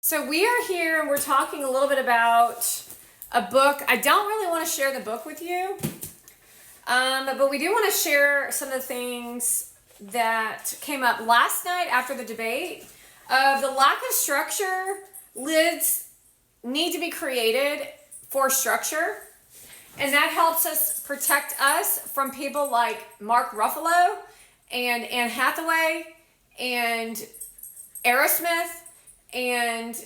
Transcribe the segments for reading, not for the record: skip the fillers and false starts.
So we are here and we're talking a little bit about a book. I don't really want to share the book with you, but we do want to share some of the things that came up last night after the debate of the lack of structure. Lids need to be created for structure, and that helps us protect us from people like Mark Ruffalo and Anne Hathaway and Aerosmith and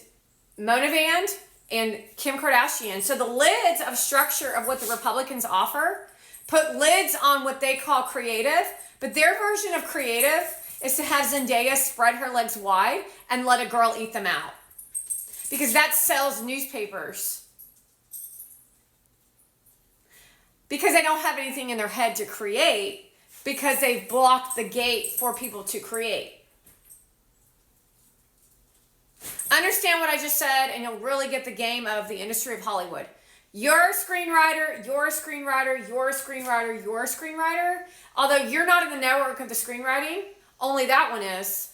Mona Vand and Kim Kardashian. So the lids of structure of what the Republicans offer put lids on what they call creative, but their version of creative is to have Zendaya spread her legs wide and let a girl eat them out, because that sells newspapers. Because they don't have anything in their head to create, because they've blocked the gate for people to create. Understand what I just said, and you'll really get the game of the industry of Hollywood. You're a screenwriter, you're a screenwriter, you're a screenwriter, you're a screenwriter. Although you're not in the network of the screenwriting, only that one is.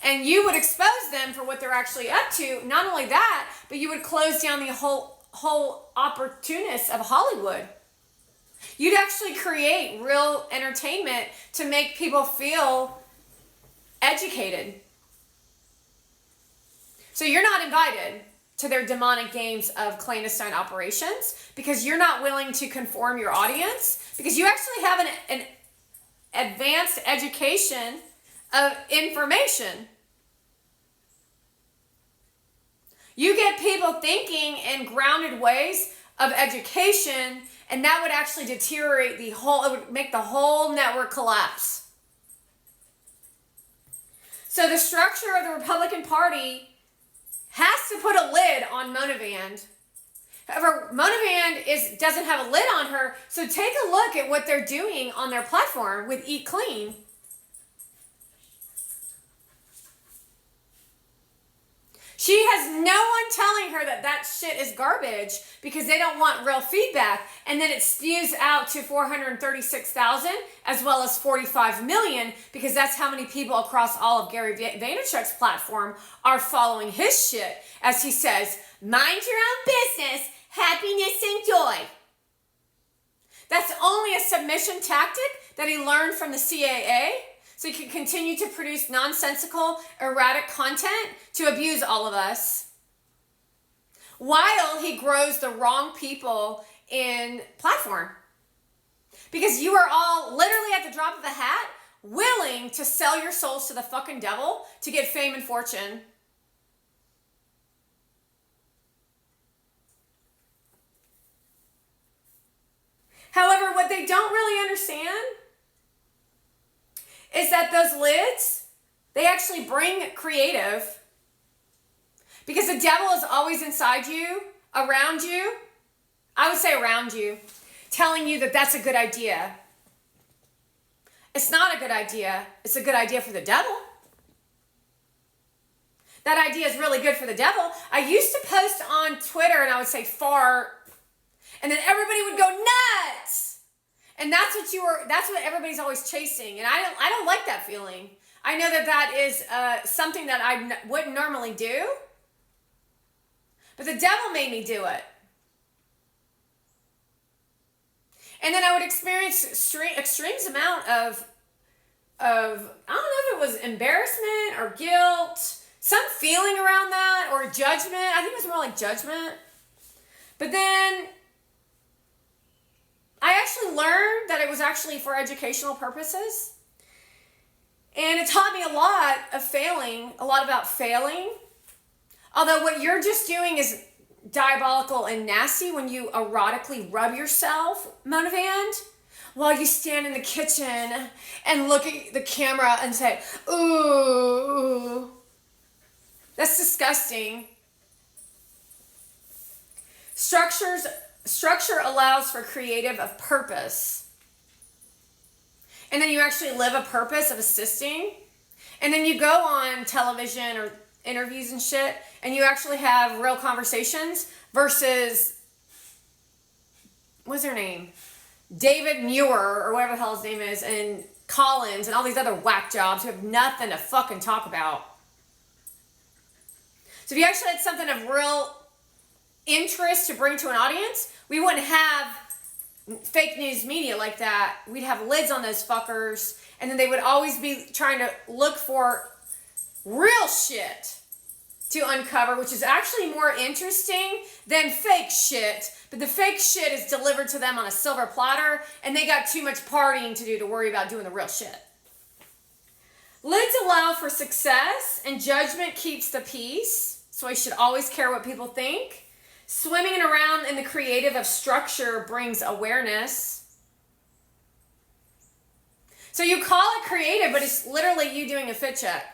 And you would expose them for what they're actually up to. Not only that, but you would close down the whole opportunists of Hollywood. You'd actually create real entertainment to make people feel educated. So you're not invited to their demonic games of clandestine operations because you're not willing to conform your audience, because you actually have an advanced education of information. You get people thinking in grounded ways of education, and that would actually deteriorate it would make the whole network collapse. So the structure of the Republican Party has to put a lid on Mona Vand. However, Mona Vand doesn't have a lid on her, so take a look at what they're doing on their platform with Eat Clean. She has no one telling her that shit is garbage because they don't want real feedback. And then it spews out to 436,000 as well as 45 million, because that's how many people across all of Gary Vaynerchuk's platform are following his shit. As he says, mind your own business, happiness and joy. That's only a submission tactic that he learned from the CAA. So he can continue to produce nonsensical, erratic content to abuse all of us, while he grows the wrong people in platform. Because you are all literally at the drop of a hat willing to sell your souls to the fucking devil to get fame and fortune. However, what they don't really understand is that those lids, they actually bring creative, because the devil is always inside you, around you. I would say around you, telling you that that's a good idea. It's not a good idea. It's a good idea for the devil. That idea is really good for the devil. I used to post on Twitter and I would say fart, and then everybody would go nuts. And that's what everybody's always chasing. And I don't like that feeling. I know that is something that I wouldn't normally do. But the devil made me do it. And then I would experience extreme amount of I don't know if it was embarrassment or guilt, some feeling around that, or judgment. I think it was more like judgment. But then I actually learned that it was actually for educational purposes. And it taught me a lot about failing. Although what you're just doing is diabolical and nasty when you erotically rub yourself, Mona Vand, while you stand in the kitchen and look at the camera and say, ooh. That's disgusting. Structure allows for creative of purpose. And then you actually live a purpose of assisting. And then you go on television or interviews and shit, and you actually have real conversations versus, what's her name? David Muir, or whatever the hell his name is, and Collins, and all these other whack jobs who have nothing to fucking talk about. So if you actually had something of real interest to bring to an audience, we wouldn't have fake news media like that. We'd have lids on those fuckers, and then they would always be trying to look for real shit to uncover, which is actually more interesting than fake shit. But the fake shit is delivered to them on a silver platter, and they got too much partying to do to worry about doing the real shit. Lids allow for success, and judgment keeps the peace. So I should always care what people think. Swimming around in the creative of structure brings awareness. So you call it creative, but it's literally you doing a fit check.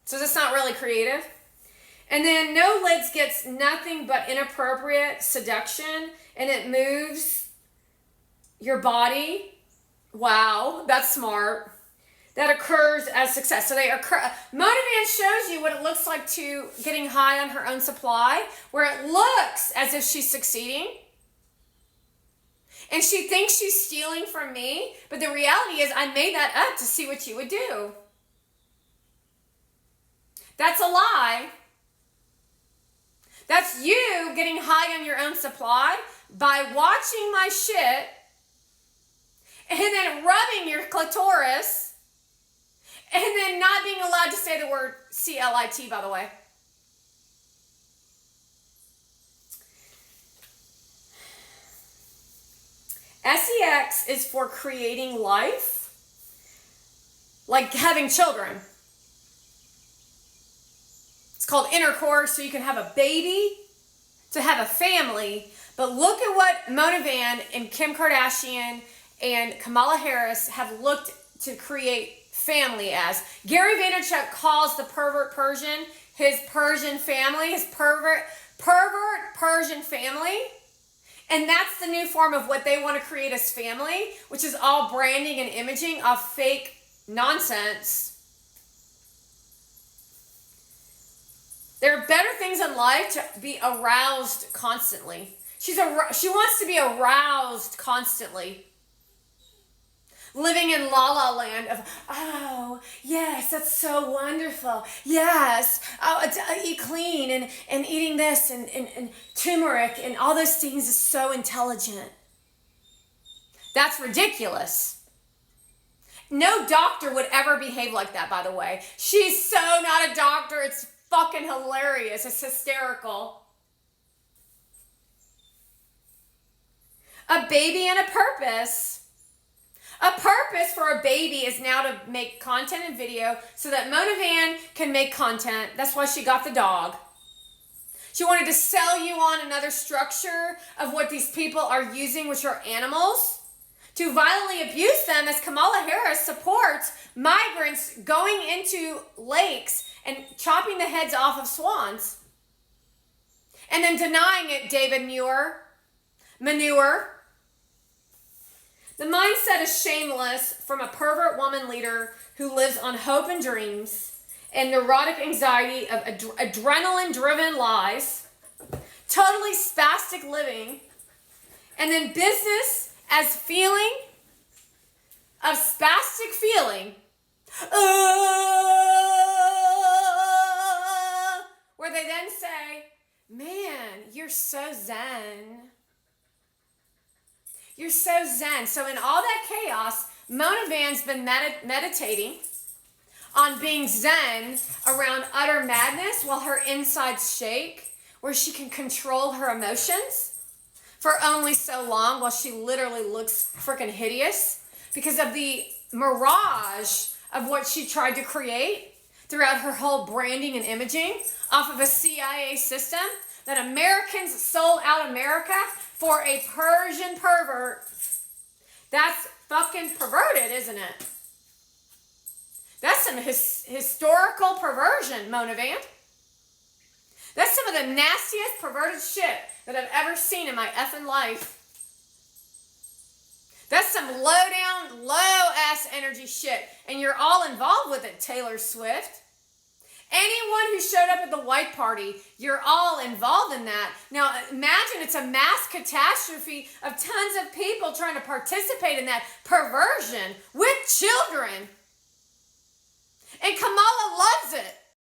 So that's not really creative. And then no lids gets nothing but inappropriate seduction, and it moves your body. Wow, that's smart. That occurs as success. So they occur. Motivation shows you what it looks like to getting high on her own supply, where it looks as if she's succeeding. And she thinks she's stealing from me, but the reality is I made that up to see what you would do. That's a lie. That's you getting high on your own supply by watching my shit and then rubbing your clitoris and then not being allowed to say the word CLIT, by the way. SEX is for creating life, like having children. It's called intercourse, so you can have a baby, to have a family. But look at what Mona Van and Kim Kardashian and Kamala Harris have looked to create family as. Gary Vaynerchuk calls the pervert Persian his Persian family, his pervert Persian family. And that's the new form of what they want to create as family, which is all branding and imaging of fake nonsense. There are better things in life to be aroused constantly. She wants to be aroused constantly. Living in la la land of, oh, yes, that's so wonderful. Yes, oh, eat clean and eating this and turmeric and all those things is so intelligent. That's ridiculous. No doctor would ever behave like that, by the way. She's so not a doctor. It's fucking hilarious. It's hysterical. A baby and a purpose. A purpose for a baby is now to make content and video so that Mona Van can make content. That's why she got the dog. She wanted to sell you on another structure of what these people are using, which are animals, to violently abuse them, as Kamala Harris supports migrants going into lakes and chopping the heads off of swans. And then denying it, David Manure. The mindset is shameless from a pervert woman leader who lives on hope and dreams and neurotic anxiety of adrenaline-driven lies, totally spastic living, and then business as feeling of spastic feeling, where they then say, man, you're so zen. You're so zen. So in all that chaos, Mona Van's been meditating on being zen around utter madness while her insides shake, where she can control her emotions for only so long while she literally looks freaking hideous because of the mirage of what she tried to create throughout her whole branding and imaging off of a CIA system that Americans sold out America for a Persian pervert. That's fucking perverted, isn't it? That's some historical perversion, Mona Van. That's some of the nastiest perverted shit that I've ever seen in my effing life. That's some low-down, low-ass energy shit. And you're all involved with it, Taylor Swift. Anyone who showed up at the white party, you're all involved in that. Now, imagine it's a mass catastrophe of tons of people trying to participate in that perversion with children. And Kamala loves it.